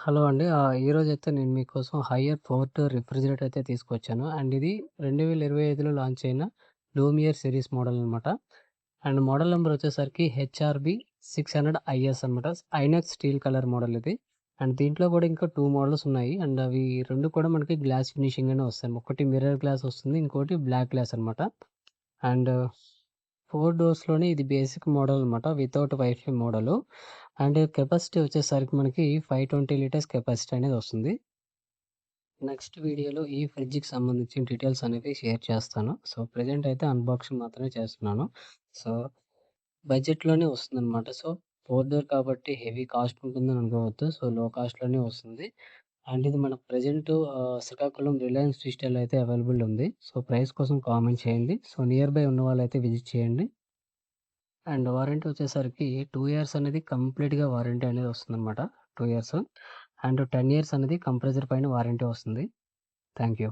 Hello అండి. ఈరోజైతే నేను మీకోసం హైయర్ ఫోర్ట్ రిఫ్రిజిరేటర్ అయితే తీసుకొచ్చాను. అండ్ ఇది 2025లో లాంచ్ అయిన లూమియర్ సిరీస్ మోడల్ అనమాట. అండ్ మోడల్ నంబర్ వచ్చేసరికి హెచ్ఆర్‌బీ 600 ఐఎస్ అనమాట. ఐనాక్స్ స్టీల్ కలర్ మోడల్ ఇది. అండ్ దీంట్లో కూడా ఇంకా 2 మోడల్స్ ఉన్నాయి. అండ్ అవి 2 కూడా మనకి గ్లాస్ ఫినిషింగ్ అనే వస్తాయి. ఒకటి మిర్రర్ గ్లాస్ వస్తుంది. ఇంకోటి బ్లాక్ గ్లాస్ అనమాట. అండ్ 4 డోర్స్‌లోనే ఇది బేసిక్ మోడల్ అనమాట. Without wifi model. And capacity వచ్చేసరికి మనకి 520 లీటర్స్ కెపాసిటీ అనేది వస్తుంది. నెక్స్ట్ వీడియోలో ఈ ఫ్రిడ్జ్‌కి సంబంధించిన డీటెయిల్స్ అనేవి షేర్ చేస్తాను. సో, ప్రెజెంట్ అయితే అన్బాక్సింగ్ మాత్రమే చేస్తున్నాను. సో, బడ్జెట్‌లోనే వస్తుందనమాట. సో, 4 డోర్ కాబట్టి హెవీ కాస్ట్ ఉంటుందని అనుకోవద్దు. సో, లో కాస్ట్‌లోనే వస్తుంది. అండ్ ఇది మన ప్రెజెంట్ శ్రీకాకుళం రిలయన్స్ డిజిటల్‌లో అయితే అవైలబుల్ ఉంది. సో, ప్రైస్ కోసం కామెంట్ చేయండి. సో, నియర్ బై ఉన్న వాళ్ళైతే విజిట్ చేయండి. అండ్ వారంటీ వచ్చేసరికి 2 ఇయర్స్ అనేది కంప్లీట్‌గా వారంటీ అనేది వస్తుందనమాట. 2 ఇయర్స్. అండ్ 10 ఇయర్స్ అనేది కంప్రెసర్ పైన వారంటీ వస్తుంది. Thank you.